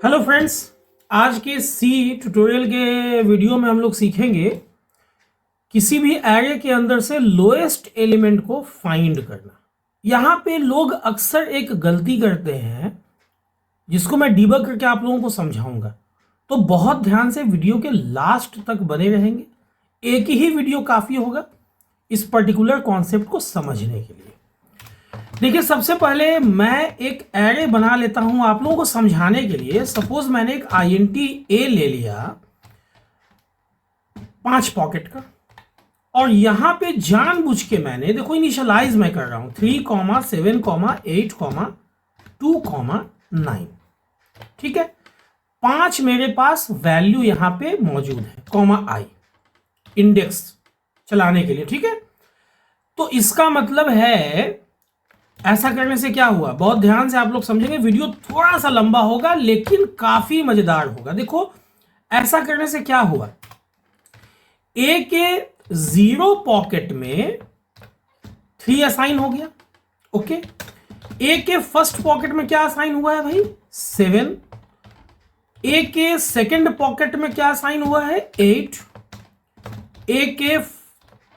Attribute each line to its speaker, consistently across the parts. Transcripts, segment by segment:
Speaker 1: Hello friends, आज के सी tutorial के वीडियो में हम लोग सीखेंगे किसी भी एरे के अंदर से लोएस्ट एलिमेंट को फाइंड करना। यहाँ पे लोग अक्सर एक गलती करते हैं जिसको मैं डीबग करके आप लोगों को समझाऊंगा, तो बहुत ध्यान से वीडियो के लास्ट तक बने रहेंगे। एक ही वीडियो काफ़ी होगा इस पर्टिकुलर कॉन्सेप्ट को समझने के लिए। देखिए, सबसे पहले मैं एक एरे बना लेता हूं आप लोगों को समझाने के लिए। सपोज मैंने एक INT A ले लिया 5 पॉकेट का, और यहां पे जानबूझ के मैंने देखो इनिशियलाइज मैं कर रहा हूं 3, 7, 8, 2, 9। ठीक है, 5 मेरे पास वैल्यू यहां पे मौजूद है, I इंडेक्स चलाने के लिए। ठीक है, तो इसका मतलब है ऐसा करने से क्या हुआ, बहुत ध्यान से आप लोग समझेंगे। वीडियो थोड़ा सा लंबा होगा लेकिन काफी मजेदार होगा। देखो, ऐसा करने से क्या हुआ, ए के 0 पॉकेट में 3 असाइन हो गया। ओके, ए के फर्स्ट पॉकेट में क्या असाइन हुआ है भाई, 7। ए के सेकंड पॉकेट में क्या असाइन हुआ है, 8। ए के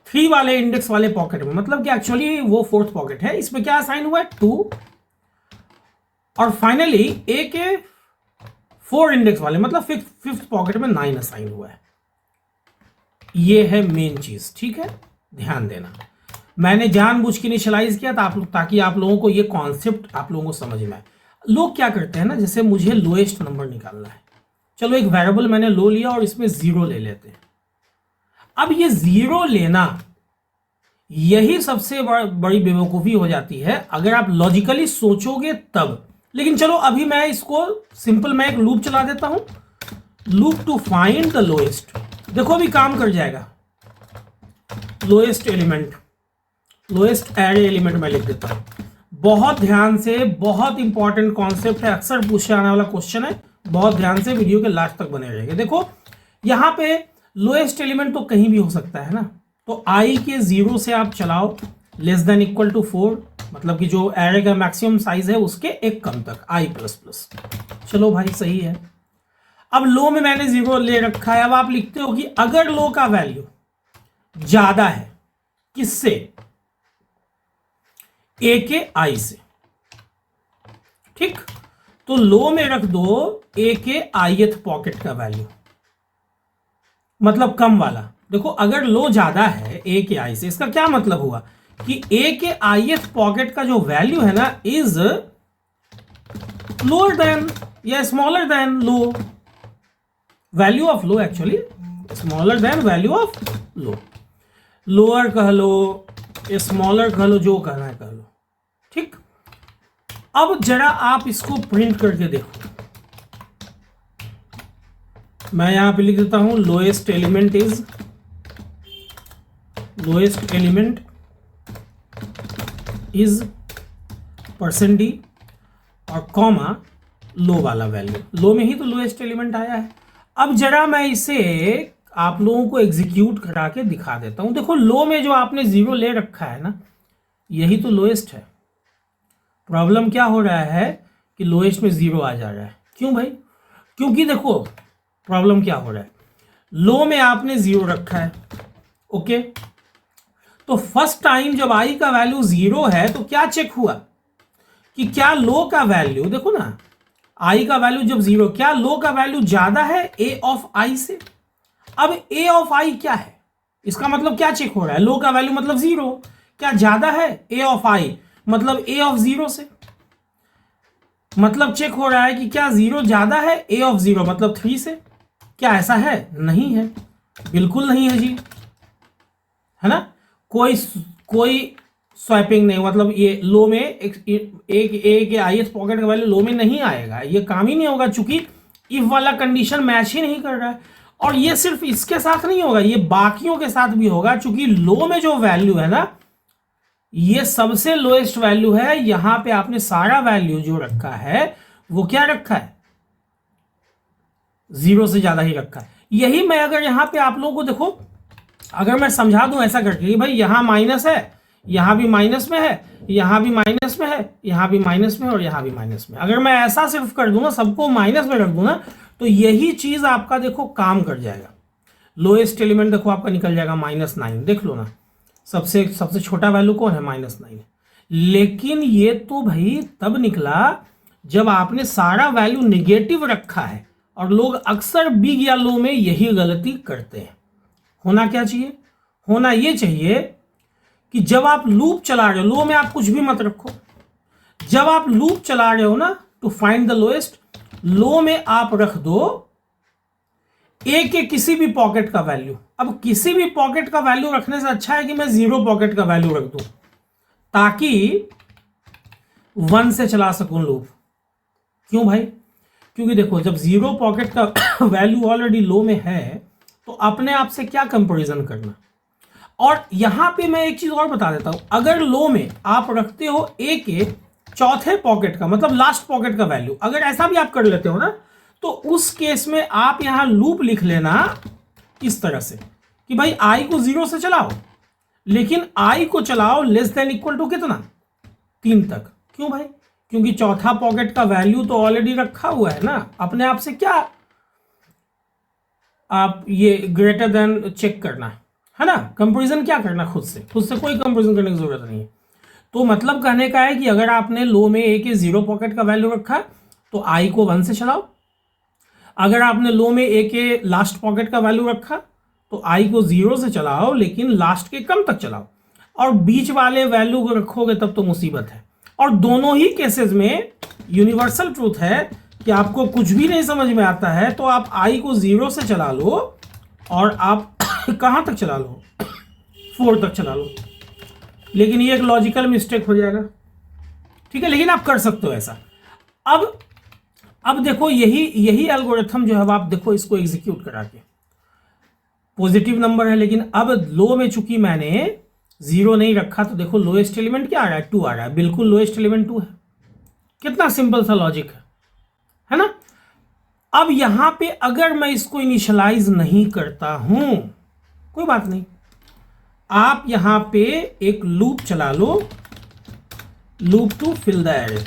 Speaker 1: 3 वाले इंडेक्स वाले पॉकेट में, मतलब कि एक्चुअली वो 4th पॉकेट है, इसमें क्या असाइन हुआ है, 2। और फाइनली ए के 4 इंडेक्स वाले मतलब 5th पॉकेट में 9 असाइन हुआ है। ये है मेन चीज। ठीक है, ध्यान देना, मैंने जानबूझ के इनिशियलाइज किया ताकि आप लोगों को ये कॉन्सेप्ट आप लोगों को समझ में आए। लोग क्या करते हैं ना, जैसे मुझे लोएस्ट नंबर निकालना है, चलो एक वेरिएबल मैंने लो लिया और इसमें 0 ले लेते हैं। अब ये 0 लेना, यही सबसे बड़ी बेवकूफ़ी हो जाती है अगर आप लॉजिकली सोचोगे तब। लेकिन चलो अभी मैं इसको सिंपल, मैं एक लूप चला देता हूं, loop to find the lowest. देखो अभी काम कर जाएगा। Lowest element, lowest array element मैं लिख देता हूं। बहुत ध्यान से, बहुत इंपॉर्टेंट कॉन्सेप्ट है, अक्सर पूछे आने वाला क्वेश्चन है। बहुत ध्यान से वीडियो के लास्ट तक बने रहेंगे। देखो यहां पे लोएस्ट एलिमेंट तो कहीं भी हो सकता है ना, तो I के 0 से आप चलाओ लेस देन इक्वल टू 4, मतलब कि जो एरे का मैक्सिमम साइज है उसके एक कम तक I++। चलो भाई सही है। अब लो में मैंने 0 ले रखा है। अब आप लिखते हो कि अगर लो का वैल्यू ज्यादा है किससे, A के I से। ठीक, तो लो में रख दो A के ith पॉकेट का वैल्यू, मतलब कम वाला। देखो अगर लो ज्यादा है ए के आई से, इसका क्या मतलब हुआ कि ए के ith पॉकेट का जो वैल्यू है ना इज लोअर देन या smaller than low, value of low, actually smaller than value of low. Lower कह लो, स्मॉलर कह लो, जो कहना है कह लो। ठीक, अब जरा आप इसको प्रिंट करके देखो। मैं यहां पे लिख देता हूं lowest element is, lowest element is %d और कॉमा लो वाला वैल्यू। लो में ही तो लोएस्ट एलिमेंट आया है। अब जरा मैं इसे आप लोगों को एग्जीक्यूट करा के दिखा देता हूं। देखो लो में जो आपने 0 ले रखा है ना, यही तो लोएस्ट है। प्रॉब्लम क्या हो रहा है कि लोएस्ट में 0 आ जा रहा है। क्यों भाई? क्योंकि देखो प्रॉब्लम क्या हो रहा है, लो में आपने 0 रखा है। ओके, तो फर्स्ट टाइम जब I का वैल्यू 0 है तो क्या चेक हुआ कि क्या लो का वैल्यू, देखो ना I का वैल्यू जब 0, क्या लो का वैल्यू ज्यादा है A ऑफ I से। अब A ऑफ I क्या है, इसका मतलब क्या चेक हो रहा है, लो का वैल्यू मतलब 0, क्या ज्यादा है A ऑफ I मतलब A ऑफ 0 से। मतलब चेक हो रहा है कि क्या 0 ज्यादा है A ऑफ 0 मतलब 3 से। क्या ऐसा है? नहीं है, बिल्कुल नहीं है जी, है ना। कोई स्वैपिंग नहीं, मतलब ये लो में एक के ith पॉकेट का वैल्यू लो में नहीं आएगा, ये काम ही नहीं होगा, चूंकि इफ वाला कंडीशन मैच ही नहीं कर रहा है। और ये सिर्फ इसके साथ नहीं होगा, ये बाकियों के साथ भी होगा, चूंकि लो में जो वैल्यू है ना, ये सबसे लोएस्ट वैल्यू है। यहां पे आपने सारा वैल्यू जो रखा है वो क्या रखा है, 0 से ज्यादा ही रखा है। यही मैं अगर यहां पे आप लोगों को देखो, अगर मैं समझा दूं ऐसा करके कि भाई यहां माइनस है, यहां भी माइनस में है, यहां भी माइनस में है, यहां भी माइनस में और यहां भी माइनस में। अगर मैं ऐसा सिर्फ कर दूं ना, सबको माइनस में रख दूं ना, तो यही चीज आपका देखो काम कर जाएगा। लोएस्ट एलिमेंट देखो आपका निकल जाएगा -9, देख लो ना, सबसे सबसे छोटा वैल्यू कौन है, -9। लेकिन ये तो भाई तब निकला जब आपने सारा वैल्यू निगेटिव रखा है, और लोग अक्सर बिग या लो में यही गलती करते हैं। होना क्या चाहिए, होना ये चाहिए कि जब आप लूप चला रहे हो, लो में आप कुछ भी मत रखो, जब आप लूप चला रहे हो ना, टू फाइंड द लोएस्ट, लो में आप रख दो ए के किसी भी पॉकेट का वैल्यू। अब किसी भी पॉकेट का वैल्यू रखने से अच्छा है कि मैं 0 पॉकेट का वैल्यू रख दूं, ताकि 1 से चला सकूं लूप। क्यों भाई, क्योंकि देखो जब 0 पॉकेट का वैल्यू ऑलरेडी लो में है, तो अपने आप से क्या कंपैरिजन करना। और यहां पे मैं एक चीज और बता देता हूं, अगर लो में आप रखते हो ए के चौथे पॉकेट का, मतलब लास्ट पॉकेट का वैल्यू, अगर ऐसा भी आप कर लेते हो ना, तो उस केस में आप यहां लूप लिख लेना इस तरह से कि भाई आई को 0 से चलाओ, लेकिन आई को चलाओ लेस देन इक्वल टू कितना, 3 तक। क्यों भाई, क्योंकि चौथा पॉकेट का वैल्यू तो ऑलरेडी रखा हुआ है ना, अपने आप से क्या आप ये ग्रेटर देन चेक करना है ना, कंपैरिजन क्या करना, खुद से कोई कंपैरिजन करने की जरूरत नहीं है। तो मतलब कहने का है कि अगर आपने लो में ए के 0 पॉकेट का वैल्यू रखा, तो आई को 1 से चलाओ। अगर आपने लो में ए के लास्ट पॉकेट का वैल्यू रखा, तो आई को 0 से चलाओ, लेकिन लास्ट के कम तक चलाओ। और बीच वाले वैल्यू को रखोगे तब तो मुसीबत है। और दोनों ही केसेस में यूनिवर्सल ट्रूथ है कि आपको कुछ भी नहीं समझ में आता है तो आप आई को 0 से चला लो, और आप कहां तक चला लो, 4 तक चला लो। लेकिन ये एक लॉजिकल मिस्टेक हो जाएगा, ठीक है, लेकिन आप कर सकते हो ऐसा। अब देखो यही एल्गोरिथम जो है, आप देखो इसको एग्जीक्यूट करा के, पॉजिटिव नंबर है, लेकिन अब लो में चूंकि मैंने 0 नहीं रखा, तो देखो लोएस्ट एलिमेंट क्या आ रहा है, 2 आ रहा है, बिल्कुल लोएस्ट एलिमेंट 2 है। कितना सिंपल सा लॉजिक है ना। अब यहां पे अगर मैं इसको इनिशियलाइज नहीं करता हूं, कोई बात नहीं, आप यहां पे एक लूप चला लो, loop to fill the array.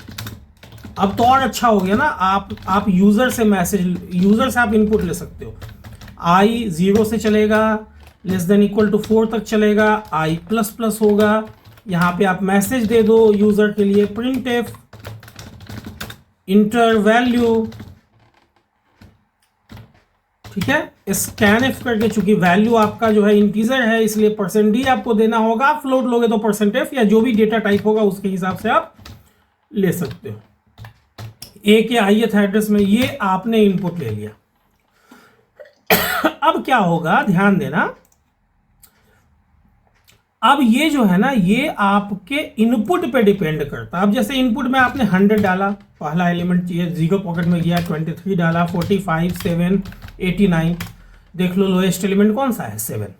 Speaker 1: अब तो और अच्छा हो गया ना, आप यूजर से आप इनपुट ले सकते हो। आई 0 से चलेगा, लेस देन इक्वल टू 4 तक चलेगा, आई प्लस प्लस होगा। यहां पे आप मैसेज दे दो यूजर के लिए, प्रिंट एफ इंटर वैल्यू, ठीक है, स्कैन एफ करके, चूंकि वैल्यू आपका जो है इंटीजर है, इसलिए %d आपको देना होगा। फ्लोट लोगे तो %f या जो भी डेटा टाइप होगा उसके हिसाब से आप ले सकते हो। ए के ith एड्रेस में ये आपने इनपुट ले लिया। अब क्या होगा, ध्यान देना, अब ये जो है ना, ये आपके इनपुट पे डिपेंड करता है। अब जैसे इनपुट में आपने 100 डाला, पहला एलिमेंट ये 0 पॉकेट में गया, 23 डाला, 45, 7, 89, देख लो लोएस्ट एलिमेंट कौन सा है, 7,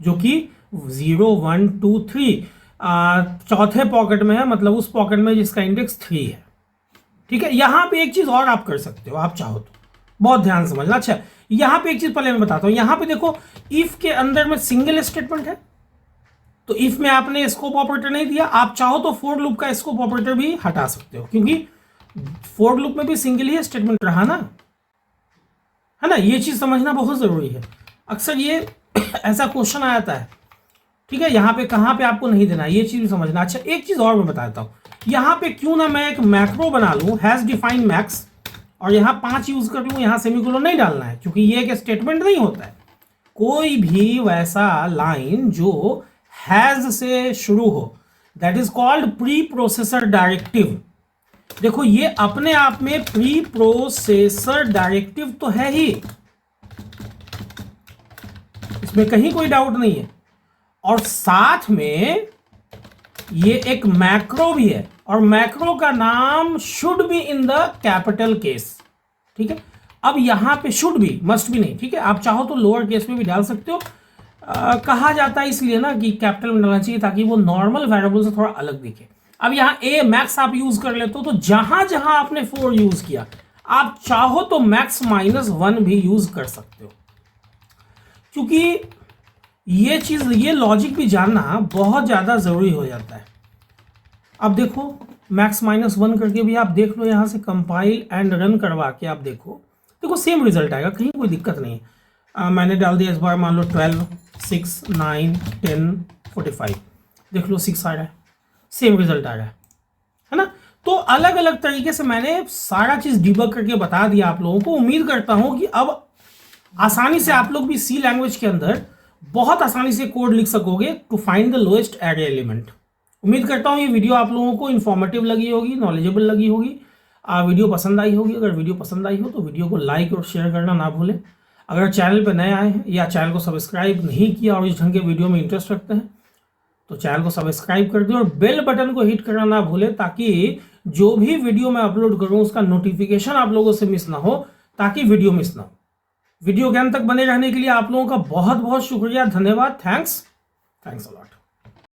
Speaker 1: जो कि 0, 1, 2, 3 चौथे पॉकेट में है, मतलब उस पॉकेट में जिसका इंडेक्स 3 है। ठीक है, यहां पे एक चीज और आप कर सकते हो, आप चाहो तो, बहुत ध्यान से समझना। अच्छा, यहां पे एक चीज पहले मैं बताता हूं, यहां पे देखो इफ के अंदर में सिंगल स्टेटमेंट है, तो इफ में आपने स्कोप ऑपरेटर नहीं दिया। आप चाहो तो फोर लूप का स्कोप ऑपरेटर भी हटा सकते हो, क्योंकि फोर लूप में भी सिंगल ही स्टेटमेंट रहा ना, है ना। ये चीज समझना बहुत जरूरी है, अक्सर ये ऐसा क्वेश्चन आ जाता है। ठीक है, यहाँ पे कहाँ पे आपको नहीं देना, ये चीज भी समझना। अच्छा, एक चीज और मैं बताता हूँ, यहाँ पे क्यों ना मैं एक मैक्रो बना लूँ, हैज डिफाइंड मैक्स, और यहाँ 5 यूज कर लूँ, यहाँ सेमीकोलन नहीं डालना है, क्योंकि ये एक स्टेटमेंट नहीं होता है। कोई भी वैसा लाइन जो हैज से शुरू हो, that is called pre processor directive. देखो ये अपने आप में प्री प्रोसेसर डायरेक्टिव तो है ही, इसमें कहीं कोई डाउट नहीं है, और साथ में ये एक मैक्रो भी है, और मैक्रो का नाम should be in the capital case. ठीक है, अब यहां पे शुड भी, मस्ट भी नहीं। ठीक है, आप चाहो तो लोअर केस में भी डाल सकते हो। कहा जाता है इसलिए ना कि कैपिटल में डालना चाहिए, ताकि वो नॉर्मल वेरिएबल से थोड़ा अलग दिखे। अब यहाँ ए मैक्स आप यूज कर लेते हो, तो जहां जहां आपने 4 यूज किया, आप चाहो तो मैक्स -1 भी यूज कर सकते हो, क्योंकि ये चीज़, ये लॉजिक भी जानना बहुत ज़्यादा ज़रूरी हो जाता है। अब देखो मैक्स -1 करके भी आप देख लो, यहाँ से कंपाइल एंड रन करवा के आप देखो सेम रिजल्ट आएगा, कहीं कोई दिक्कत नहीं है। मैंने डाल दिया इस बार मान लो 12, 6, 9, 10, 45, देख लो 6 आ रहा है, सेम रिजल्ट आ रहा है ना। तो अलग अलग तरीके से मैंने सारा चीज़ डिबग करके बता दिया आप लोगों को। उम्मीद करता हूँ कि अब आसानी से आप लोग भी सी लैंग्वेज के अंदर बहुत आसानी से कोड लिख सकोगे to find the lowest array element. उम्मीद करता हूँ ये वीडियो आप लोगों को इन्फॉर्मेटिव लगी होगी, नॉलेजेबल लगी होगी, वीडियो पसंद आई होगी। अगर वीडियो पसंद आई हो तो वीडियो को लाइक और शेयर करना ना भूलें। अगर चैनल पर नए आए हैं या चैनल को सब्सक्राइब नहीं किया और इस ढंग के वीडियो में इंटरेस्ट रखते हैं तो चैनल को सब्सक्राइब कर दें और बेल बटन को हिट करना ना भूलें, ताकि जो भी वीडियो मैं अपलोड करूँ उसका नोटिफिकेशन आप लोगों से मिस ना हो, ताकि वीडियो मिस ना हो। वीडियो के अंत तक बने रहने के लिए आप लोगों का बहुत बहुत शुक्रिया, धन्यवाद, थैंक्स अ लॉट।